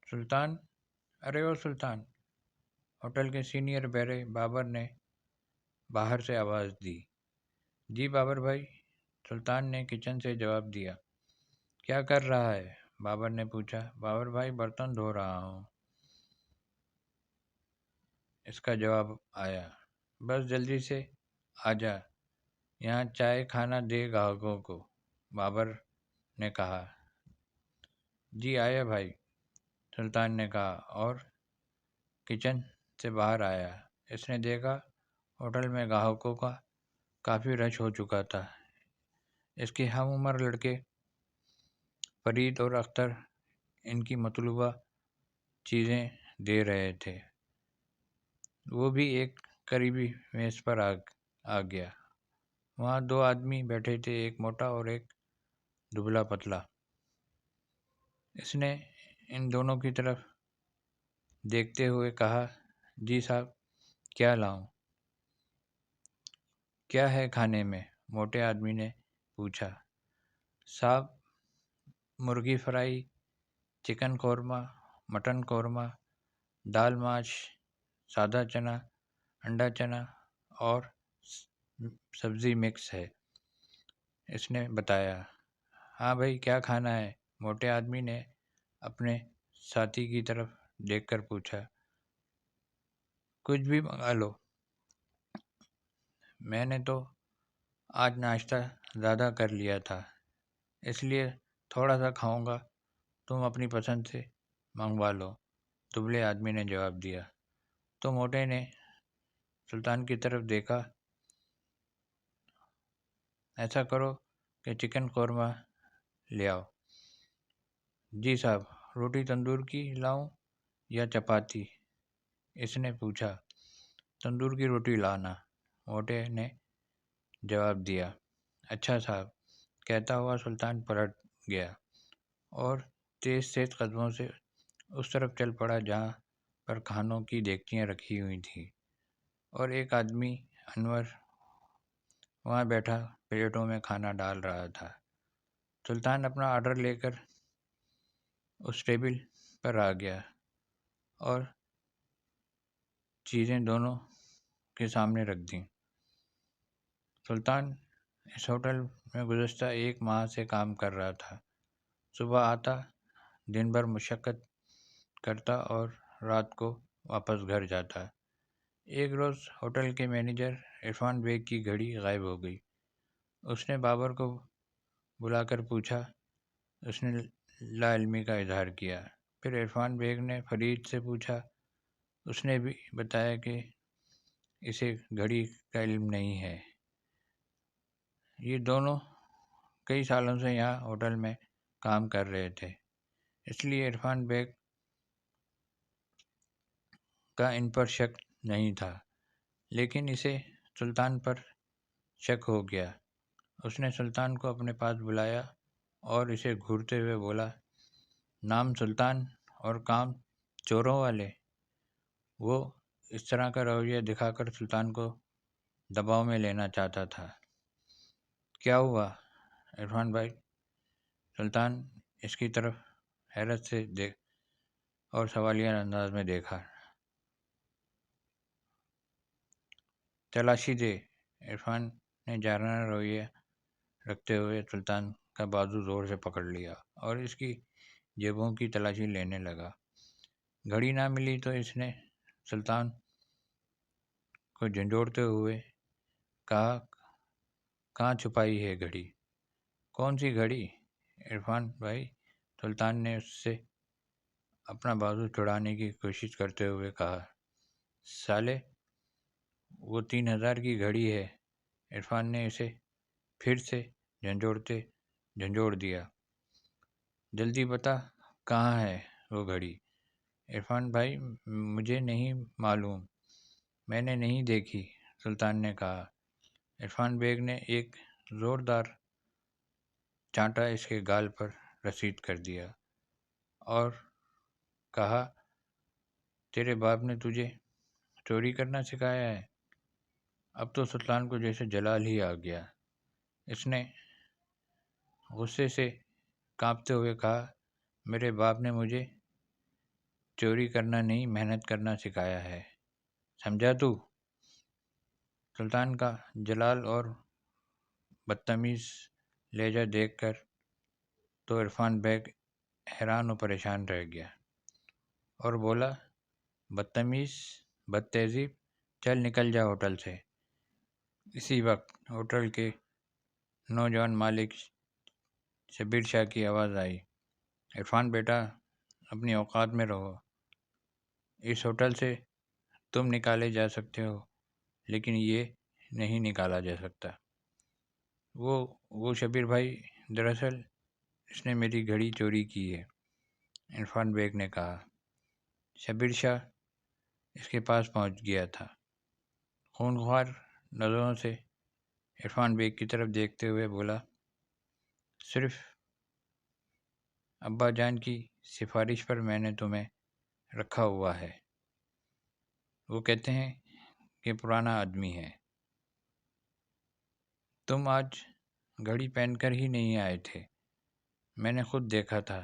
سلطان، ارے او سلطان! Hotel کے senior بہرے بابر نے باہر سے آواز دی۔ جی بابر بھائی، سلطان نے کچن سے جواب دیا۔ کیا کر رہا ہے؟ بابر نے پوچھا۔ بابر بھائی، برتن دھو رہا ہوں، اس کا جواب آیا۔ بس جلدی سے آ جا، یہاں چائے کھانا دے گاہکوں کو، بابر نے کہا۔ جی آیا بھائی، سلطان نے کہا اور کچن سے باہر آیا۔ اس نے دیکھا ہوٹل میں گاہکوں کا کافی رش ہو چکا تھا۔ اس کے ہم عمر لڑکے فرید اور اختر ان کی مطلوبہ چیزیں دے رہے تھے۔ وہ بھی ایک قریبی میز پر آ گیا۔ وہاں دو آدمی بیٹھے تھے، ایک موٹا اور ایک دبلا پتلا۔ اس نے ان دونوں کی طرف دیکھتے ہوئے کہا، جی صاحب، کیا لاؤں؟ کیا ہے کھانے میں؟ موٹے آدمی نے پوچھا۔ صاحب، مرغی fry, chicken korma, mutton korma, دال ماش، سادہ چنا، انڈا چنا اور سبزی مکس ہے، اس نے بتایا۔ ہاں بھائی، کیا کھانا ہے؟ موٹے آدمی نے اپنے ساتھی کی طرف دیکھ کر پوچھا۔ کچھ بھی منگا لو، میں نے تو آج ناشتہ زیادہ کر لیا تھا، اس لیے تھوڑا سا کھاؤں گا، تم اپنی پسند سے منگوا لو، دبلے آدمی نے جواب دیا۔ تو موٹے نے سلطان کی طرف دیکھا۔ ایسا کرو کہ چکن قورمہ لے آؤ۔ جی صاحب، روٹی تندور کی لاؤں یا چپاتی؟ اس نے پوچھا۔ تندور کی روٹی لانا، موٹے نے جواب دیا۔ اچھا صاحب، کہتا ہوا سلطان پلٹ گیا اور تیز تیز قدموں سے اس طرف چل پڑا جہاں پر کھانوں کی دیگچیاں رکھی ہوئی تھیں، اور ایک آدمی انور وہاں بیٹھا پلیٹوں میں کھانا ڈال رہا تھا۔ سلطان اپنا آرڈر لے کر اس ٹیبل پر آ گیا اور چیزیں دونوں کے سامنے رکھ دیں۔ سلطان اس ہوٹل میں گزشتہ 1 ماہ سے کام کر رہا تھا۔ صبح آتا، دن بھر مشقت کرتا اور رات کو واپس گھر جاتا۔ ایک روز ہوٹل کے مینیجر عرفان بیگ کی گھڑی غائب ہو گئی۔ اس نے بابر کو بلا کر پوچھا۔ اس نے لا علمی کا اظہار کیا۔ پھر عرفان بیگ نے فرید سے پوچھا۔ اس نے بھی بتایا کہ اسے گھڑی کا علم نہیں ہے۔ یہ دونوں کئی سالوں سے یہاں ہوٹل میں کام کر رہے تھے، اس لیے عرفان بیگ کا ان پر شک نہیں تھا، لیکن اسے سلطان پر شک ہو گیا۔ اس نے سلطان کو اپنے پاس بلایا اور اسے گھورتے ہوئے بولا، نام سلطان اور کام چوروں والے؟ وہ اس طرح کا رویہ دکھا کر سلطان کو دباؤ میں لینا چاہتا تھا۔ کیا ہوا عرفان بھائی؟ سلطان اس کی طرف حیرت سے دیکھ اور سوالیہ انداز میں دیکھا۔ تلاشی دے، عرفان نے جارحانہ رویہ رکھتے ہوئے سلطان کا بازو زور سے پکڑ لیا اور اس کی جیبوں کی تلاشی لینے لگا۔ گھڑی نہ ملی تو اس نے سلطان کو جھنجھوڑتے ہوئے کہا، کہاں چھپائی ہے گھڑی؟ کون سی گھڑی عرفان بھائی؟ سلطان نے اس سے اپنا بازو چھڑانے کی کوشش کرتے ہوئے کہا۔ سالے، وہ 3000 کی گھڑی ہے، عرفان نے اسے پھر سے جھنجھوڑ دیا۔ جلدی بتا، کہاں ہے وہ گھڑی؟ عرفان بھائی، مجھے نہیں معلوم، میں نے نہیں دیکھی، سلطان نے کہا۔ عرفان بیگ نے ایک زوردار چانٹا اس کے گال پر رسید کر دیا اور کہا، تیرے باپ نے تجھے چوری کرنا سکھایا ہے؟ اب تو سلطان کو جیسے جلال ہی آ گیا۔ اس نے غصے سے کانپتے ہوئے کہا، میرے باپ نے مجھے چوری کرنا نہیں محنت کرنا سکھایا ہے، سمجھا تو؟ سلطان کا جلال اور بدتمیز لہجہ دیکھ کر تو عرفان بیگ حیران و پریشان رہ گیا اور بولا، بدتمیز، بد تہذیب، چل نکل جا ہوٹل سے۔ اسی وقت ہوٹل کے نوجوان مالک شبیر شاہ کی آواز آئی، عرفان بیٹا، اپنی اوقات میں رہو، اس ہوٹل سے تم نکالے جا سکتے ہو لیکن یہ نہیں نکالا جا سکتا۔ وہ شبیر بھائی، دراصل اس نے میری گھڑی چوری کی ہے، عرفان بیگ نے کہا۔ شبیر شاہ اس کے پاس پہنچ گیا تھا، خونخوار نظروں سے عرفان بیگ کی طرف دیکھتے ہوئے بولا، صرف ابا جان کی سفارش پر میں نے تمہیں رکھا ہوا ہے، وہ کہتے ہیں کہ پرانا آدمی ہے۔ تم آج گھڑی پہن کر ہی نہیں آئے تھے، میں نے خود دیکھا تھا۔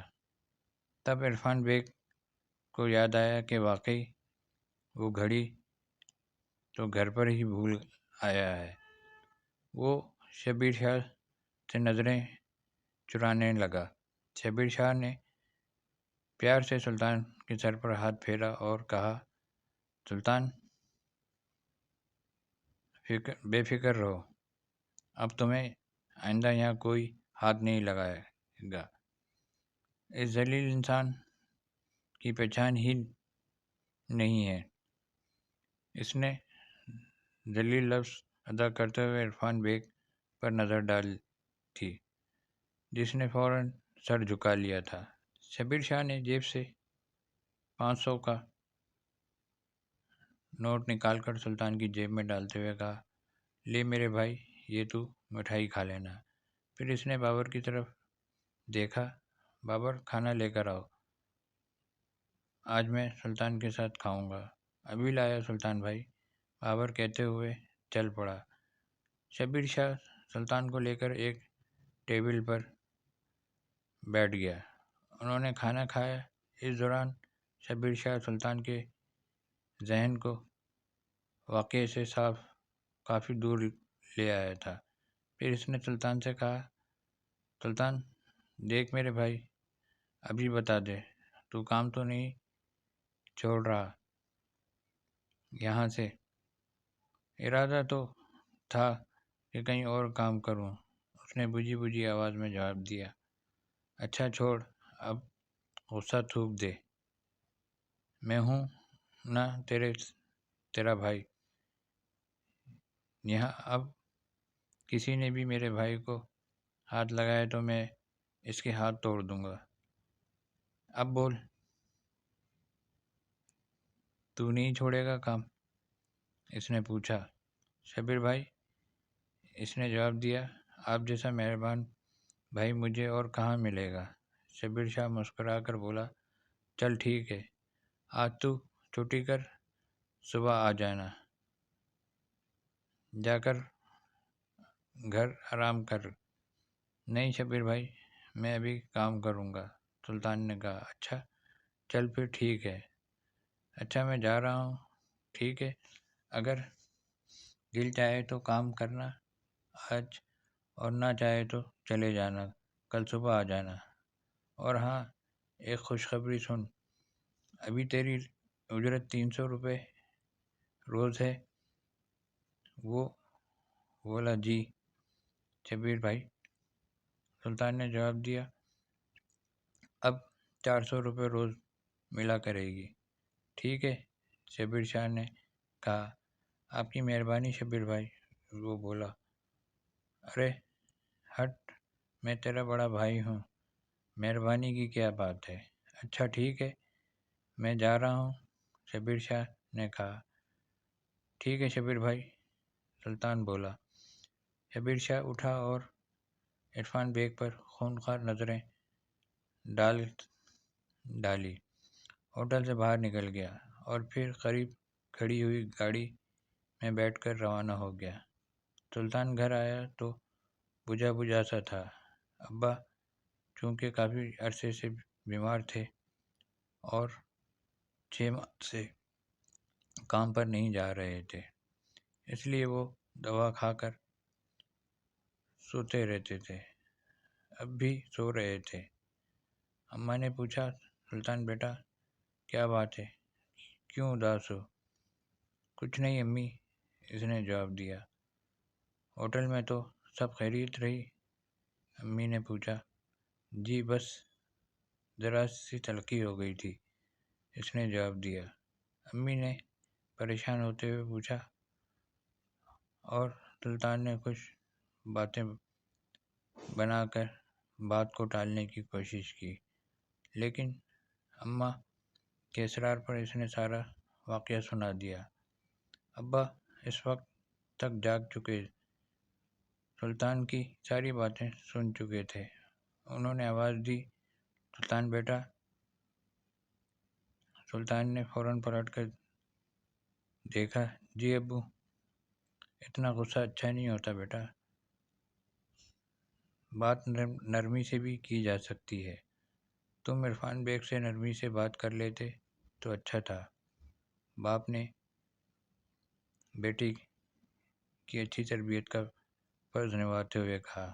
تب عرفان بیگ کو یاد آیا کہ واقعی وہ گھڑی تو گھر پر ہی بھول آیا ہے۔ وہ شبیر شاہ سے نظریں چرانے لگا۔ شبیر شاہ نے پیار سے سلطان کے سر پر ہاتھ پھیرا اور کہا، سلطان، بے فکر رہو، اب تمہیں آئندہ یہاں کوئی ہاتھ نہیں لگائے گا۔ اس ذلیل انسان کی پہچان ہی نہیں ہے۔ اس نے ذلیل لفظ ادا کرتے ہوئے عرفان بیگ پر نظر ڈال تھی، جس نے فوراً سر جھکا لیا تھا۔ شبیر شاہ نے جیب سے 500 کا نوٹ نکال کر سلطان کی جیب میں ڈالتے ہوئے کہا، لے میرے بھائی، یہ تو مٹھائی کھا لینا۔ پھر اس نے بابر کی طرف دیکھا، بابر، کھانا لے کر آؤ، آج میں سلطان کے ساتھ کھاؤں گا۔ ابھی لایا سلطان بھائی، بابر کہتے ہوئے چل پڑا۔ شبیر شاہ سلطان کو لے کر ایک ٹیبل پر بیٹھ گیا۔ انہوں نے کھانا کھایا۔ اس دوران شبیر شاہ سلطان کے ذہن کو واقعے سے کافی دور لے آیا تھا۔ پھر اس نے سلطان سے کہا، سلطان، دیکھ میرے بھائی، ابھی بتا دے، تو کام تو نہیں چھوڑ رہا یہاں سے؟ ارادہ تو تھا کہ کہیں اور کام کروں، اس نے بجھی بجھی آواز میں جواب دیا۔ اچھا چھوڑ، اب غصہ تھوک دے، میں ہوں نا تیرا بھائی، یہاں اب کسی نے بھی میرے بھائی کو ہاتھ لگائے تو میں اس کے ہاتھ توڑ دوں گا۔ اب بول، تو نہیں چھوڑے گا کام؟ اس نے پوچھا۔ شبیر بھائی، اس نے جواب دیا، آپ جیسا مہربان بھائی مجھے اور کہاں ملے گا؟ شبیر شاہ مسکرا کر بولا، چل ٹھیک ہے، آج تو چھٹی کر، صبح آ جانا، جا کر گھر آرام کر۔ نہیں شبیر بھائی، میں ابھی کام کروں گا، سلطان نے کہا۔ اچھا چل پھر ٹھیک ہے۔ اچھا میں جا رہا ہوں، ٹھیک ہے، اگر دل چاہے تو کام کرنا آج، اور نہ چاہے تو چلے جانا، کل صبح آ جانا۔ اور ہاں، ایک خوشخبری سن، ابھی تیری اجرت 300 روپے روز ہے۔ وہ بولا، جی شبیر بھائی۔ سلطان نے جواب دیا، اب 400 روپے روز ملا کرے گی، ٹھیک ہے؟ شبیر شاہ نے کہا، آپ کی مہربانی شبیر بھائی۔ وہ بولا، ارے ہٹ، میں تیرا بڑا بھائی ہوں، مہربانی کی کیا بات ہے؟ اچھا ٹھیک ہے، میں جا رہا ہوں، شبیر شاہ نے کہا۔ ٹھیک ہے شبیر بھائی، سلطان بولا۔ شبیر شاہ اٹھا اور عرفان بیگ پر خونخوار نظریں ڈالی، ہوٹل سے باہر نکل گیا اور پھر قریب کھڑی ہوئی گاڑی میں بیٹھ کر روانہ ہو گیا۔ سلطان گھر آیا تو بجھا بجھا سا تھا۔ ابا چونکہ کافی عرصے سے بیمار تھے اور 6 ماہ سے کام پر نہیں جا رہے تھے، اس لیے وہ دوا کھا کر سوتے رہتے تھے۔ اب بھی سو رہے تھے۔ اماں نے پوچھا، سلطان بیٹا کیا بات ہے، کیوں اداس ہو؟ کچھ نہیں امی، اس نے جواب دیا۔ ہوٹل میں تو سب خیریت رہی؟ امی نے پوچھا۔ جی بس ذرا سی تلخی ہو گئی تھی، اس نے جواب دیا۔ امی نے پریشان ہوتے ہوئے پوچھا، اور سلطان نے کچھ باتیں بنا کر بات کو ٹالنے کی کوشش کی، لیکن اماں کے اصرار پر اس نے سارا واقعہ سنا دیا۔ ابا اس وقت تک جاگ چکے، سلطان کی ساری باتیں سن چکے تھے۔ انہوں نے آواز دی، سلطان بیٹا۔ سلطان نے فوراً پلٹ کر دیکھا۔ جی ابو، اتنا غصہ اچھا نہیں ہوتا بیٹا، بات نرمی سے بھی کی جا سکتی ہے۔ تم عرفان بیگ سے نرمی سے بات کر لیتے تو اچھا تھا۔ باپ نے بیٹی کی اچھی تربیت کا فرض نبھاتے ہوئے کہا۔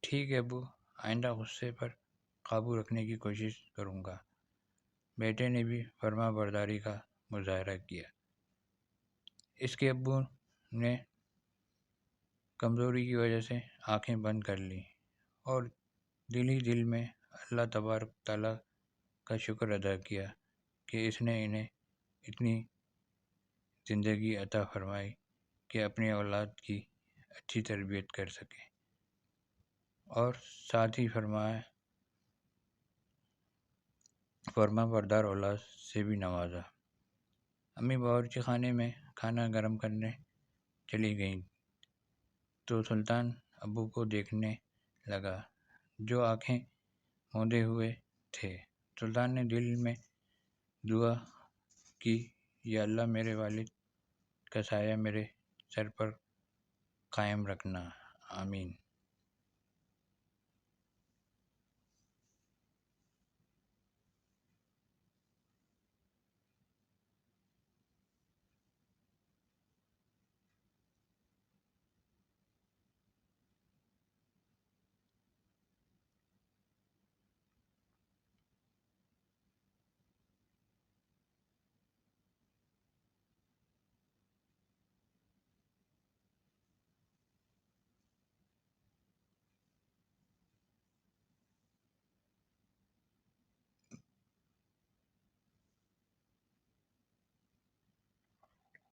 ٹھیک ہے ابو، آئندہ غصے پر قابو رکھنے کی کوشش کروں گا۔ بیٹے نے بھی فرما برداری کا مظاہرہ کیا۔ اس کے ابو نے کمزوری کی وجہ سے آنکھیں بند کر لیں اور دل ہی دل میں اللہ تبارک تعالیٰ کا شکر ادا کیا کہ اس نے انہیں اتنی زندگی عطا فرمائی کہ اپنی اولاد کی اچھی تربیت کر سکے، اور ساتھ ہی فرما بردار اولاد سے بھی نوازا۔ امی باورچی خانے میں کھانا گرم کرنے چلی گئیں تو سلطان ابو کو دیکھنے لگا جو آنکھیں موندے ہوئے تھے۔ سلطان نے دل میں دعا کی، یا اللہ میرے والد کا سایہ میرے سر پر قائم رکھنا، آمین۔